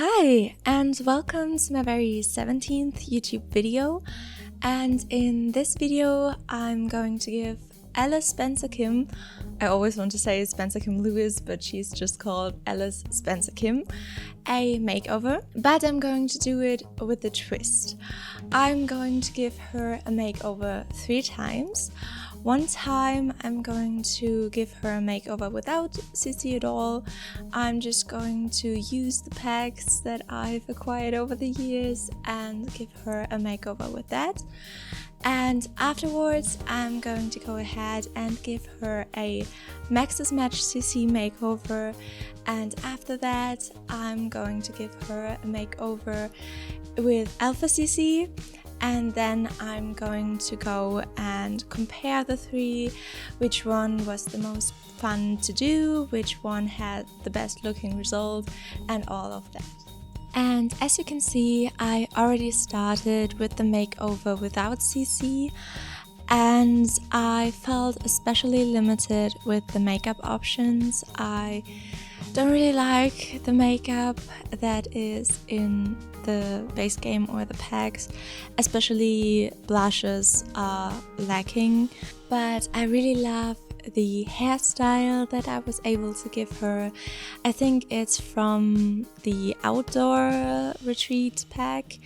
Hi, and welcome to my very 17th YouTube video. And in this video, I'm going to give Alice Spencer Kim, I always want to say Spencer Kim Lewis, but she's just called Alice Spencer Kim, a makeover. But I'm going to do it with a twist. I'm going to give her a makeover 3 times. One time I'm going to give her a makeover without CC at all. I'm just going to use the packs that I've acquired over the years and give her a makeover with that. And afterwards I'm going to go ahead and give her a Maxis Match CC makeover, and after that I'm going to give her a makeover with Alpha CC. And then I'm going to go and compare the 3, which one was the most fun to do, which one had the best looking result, and all of that. And as you can see, I already started with the makeover without CC, and I felt especially limited with the makeup options. I don't really like the makeup that is in the base game or the packs, especially blushes are lacking, but I really love the hairstyle that I was able to give her. I think it's from the outdoor retreat pack,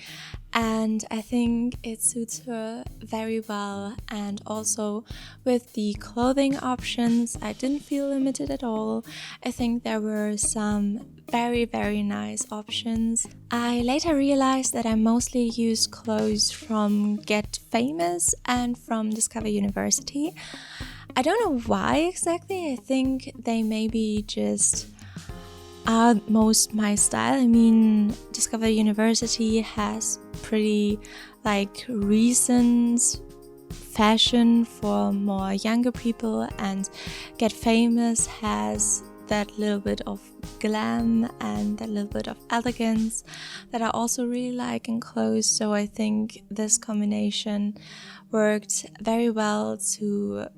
and I think it suits her very well. And also with the clothing options, I didn't feel limited at all. I think there were some very nice options. I later realized that I mostly used clothes from Get Famous and from Discover University. I don't know why exactly. I think they maybe just are most my style. I mean, Discover University has pretty recent fashion for more younger people, and Get Famous has that little bit of glam and that little bit of elegance that I also really like in clothes. So I think this combination worked very well to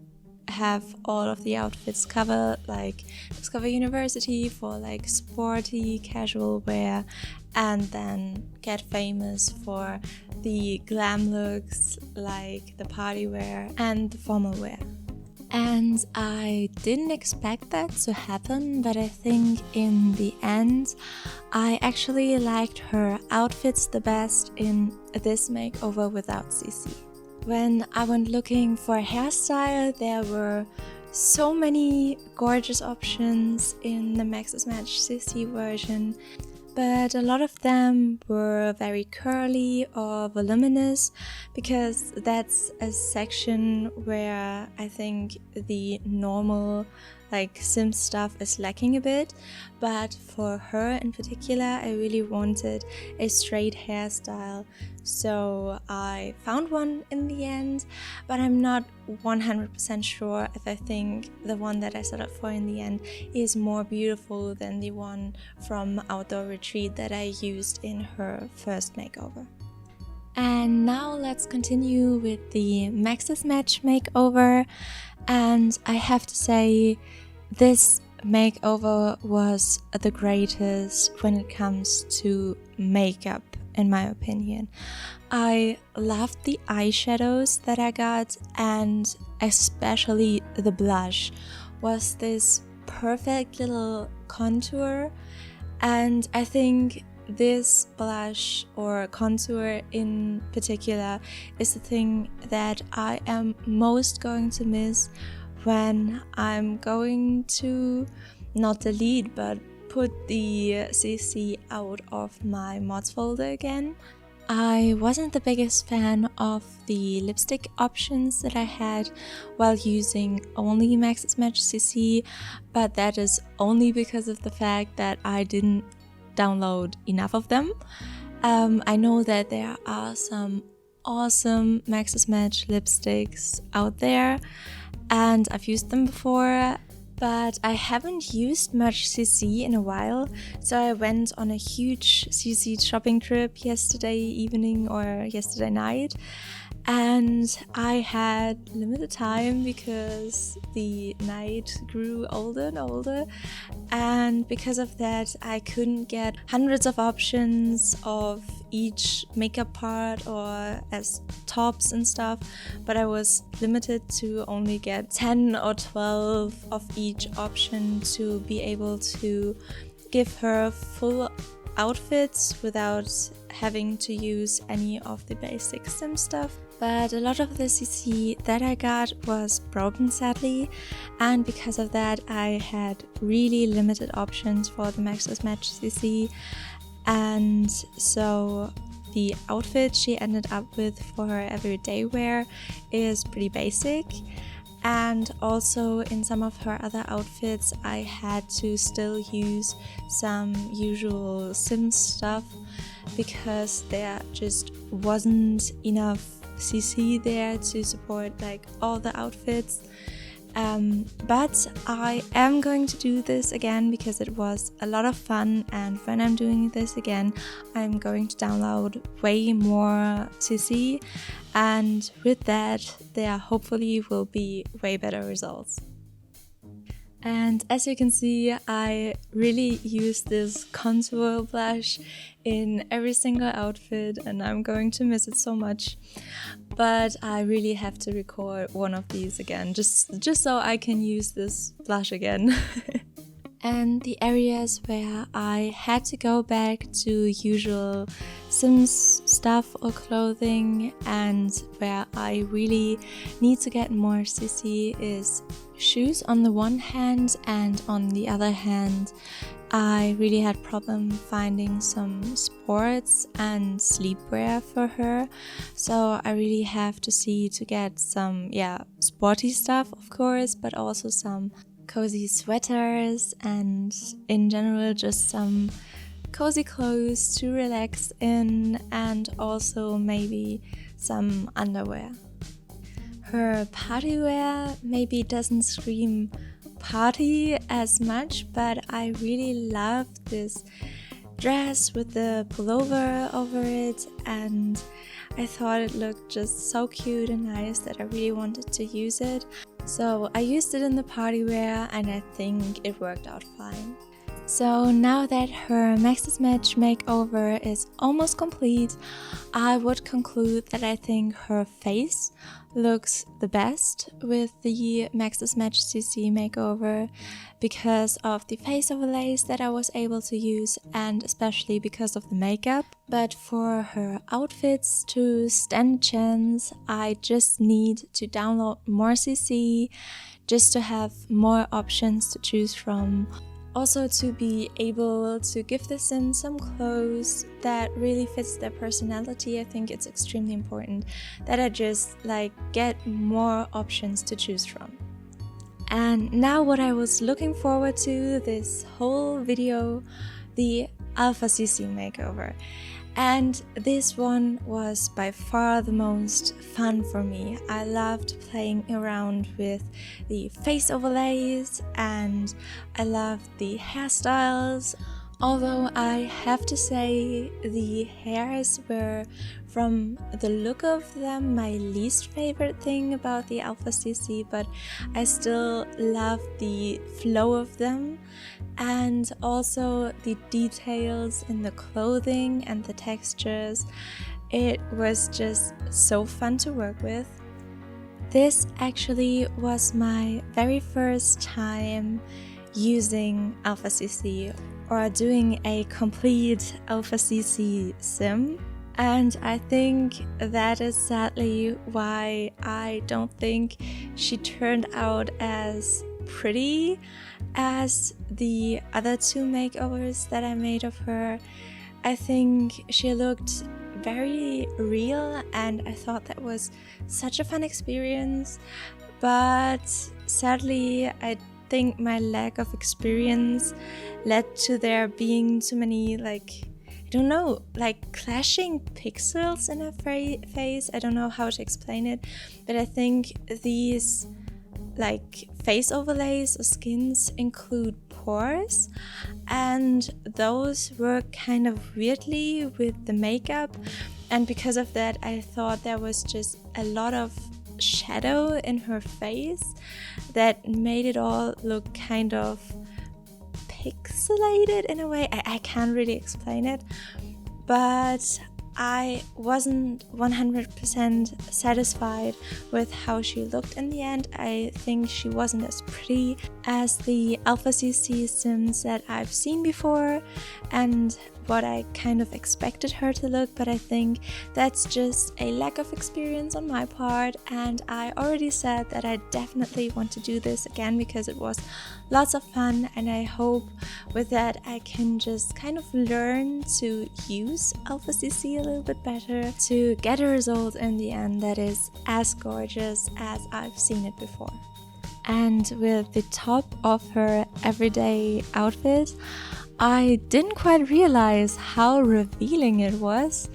have all of the outfits covered, like Discover University for sporty casual wear, and then Get Famous for the glam looks like the party wear and the formal wear. And I didn't expect that to happen, but I think in the end I actually liked her outfits the best in this makeover without CC. When I went looking for a hairstyle, there were so many gorgeous options in the Maxis Match CC version, but a lot of them were very curly or voluminous, because that's a section where I think the normal sim stuff is lacking a bit. But for her in particular, I really wanted a straight hairstyle, so I found one in the end, but I'm not 100% sure if I think the one that I settled for in the end is more beautiful than the one from Outdoor Retreat that I used in her first makeover. And now let's continue with the Maxis Match makeover, and I have to say this makeover was the greatest when it comes to makeup, in my opinion. I loved the eyeshadows that I got, and especially the blush was this perfect little contour, and I think this blush or contour in particular is the thing that I am most going to miss when I'm going to not delete but put the CC out of my mods folder again. I wasn't the biggest fan of the lipstick options that I had while using only Maxis Match CC, but that is only because of the fact that I didn't download enough of them. I know that there are some awesome Maxis Match lipsticks out there, and I've used them before, but I haven't used much CC in a while, so I went on a huge CC shopping trip yesterday evening or yesterday night, And I had limited time because the night grew older and older, and because of that I couldn't get hundreds of options of each makeup part or as tops and stuff, but I was limited to only get 10 or 12 of each option to be able to give her full outfits without having to use any of the basic sim stuff. But a lot of the CC that I got was broken, sadly, and because of that I had really limited options for the Maxis Match CC, and so the outfit she ended up with for her everyday wear is pretty basic. And also in some of her other outfits I had to still use some usual sim stuff because there just wasn't enough CC there to support like all the outfits. But I am going to do this again because it was a lot of fun, and when I'm doing this again I'm going to download way more CC, and with that there hopefully will be way better results. And as you can see, I really use this contour blush in every single outfit and I'm going to miss it so much. But I really have to record one of these again, just so I can use this blush again. And the areas where I had to go back to usual Sims stuff or clothing and where I really need to get more CC is shoes on the one hand, and on the other hand I really had problem finding some sports and sleepwear for her, so I really have to see to get some sporty stuff of course, but also some cozy sweaters and in general just some cozy clothes to relax in, and also maybe some underwear. Her party wear maybe doesn't scream party as much, but I really love this dress with the pullover over it, and I thought it looked just so cute and nice that I really wanted to use it. So I used it in the party wear and I think it worked out fine. So now that her Maxis Match makeover is almost complete, I would conclude that I think her face looks the best with the Maxis Match CC makeover because of the face overlays that I was able to use and especially because of the makeup. But for her outfits to stand a chance, I just need to download more CC just to have more options to choose from. Also to be able to give the Sims some clothes that really fits their personality. I think it's extremely important that I just get more options to choose from. And now what I was looking forward to this whole video, the Alpha CC makeover. And this one was by far the most fun for me. I loved playing around with the face overlays and I loved the hairstyles. Although I have to say the hairs were, from the look of them, my least favorite thing about the Alpha CC, but I still love the flow of them and also the details in the clothing and the textures. It was just so fun to work with. This actually was my very first time using Alpha CC or doing a complete Alpha CC sim, and I think that is sadly why I don't think she turned out as pretty as the other two makeovers that I made of her. I think she looked very real and I thought that was such a fun experience, but sadly I think my lack of experience led to there being too many clashing pixels in her face. I don't know how to explain it, but I think these face overlays or skins include pores, and those work kind of weirdly with the makeup, And because of that, I thought there was just a lot of shadow in her face that made it all look kind of pixelated in a way. I can't really explain it, but I wasn't 100% satisfied with how she looked in the end. I think she wasn't as pretty as the Alpha CC Sims that I've seen before and what I kind of expected her to look, but I think that's just a lack of experience on my part, and I already said that I definitely want to do this again because it was lots of fun, and I hope with that I can just kind of learn to use Alpha CC a little bit better to get a result in the end that is as gorgeous as I've seen it before. And with the top of her everyday outfit, I didn't quite realize how revealing it was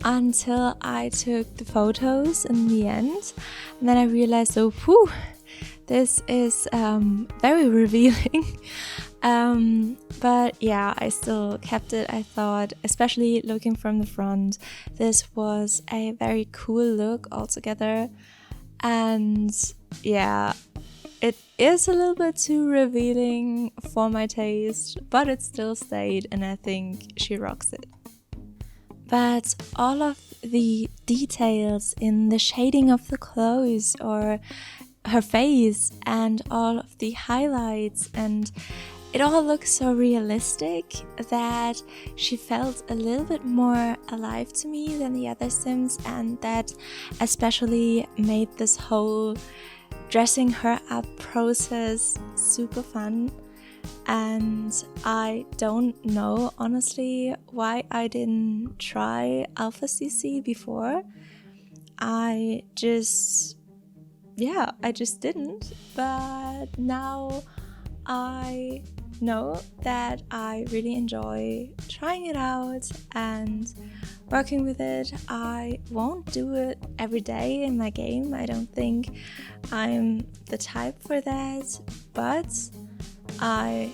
until I took the photos in the end. And then I realized, oh, whew, this is very revealing. But yeah, I still kept it. I thought, especially looking from the front, this was a very cool look altogether. And yeah, it is a little bit too revealing for my taste, but it still stayed, and I think she rocks it. But all of the details in the shading of the clothes or her face and all of the highlights, and it all looks so realistic that she felt a little bit more alive to me than the other Sims, and that especially made this whole dressing her up process super fun. And I don't know honestly why I didn't try Alpha CC before. I just didn't, but now I know that I really enjoy trying it out and working with it. I won't do it every day in my game. I don't think I'm the type for that, but I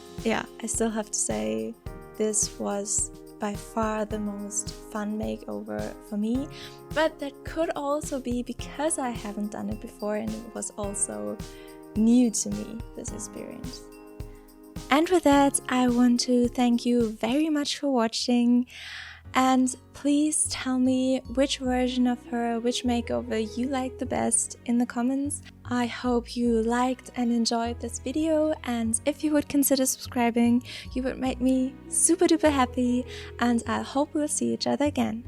still have to say this was by far the most fun makeover for me, but that could also be because I haven't done it before and it was also new to me, this experience. And with that, I want to thank you very much for watching, and please tell me which version of her, which makeover you liked the best in the comments. I hope you liked and enjoyed this video, and if you would consider subscribing, you would make me super duper happy, and I hope we'll see each other again.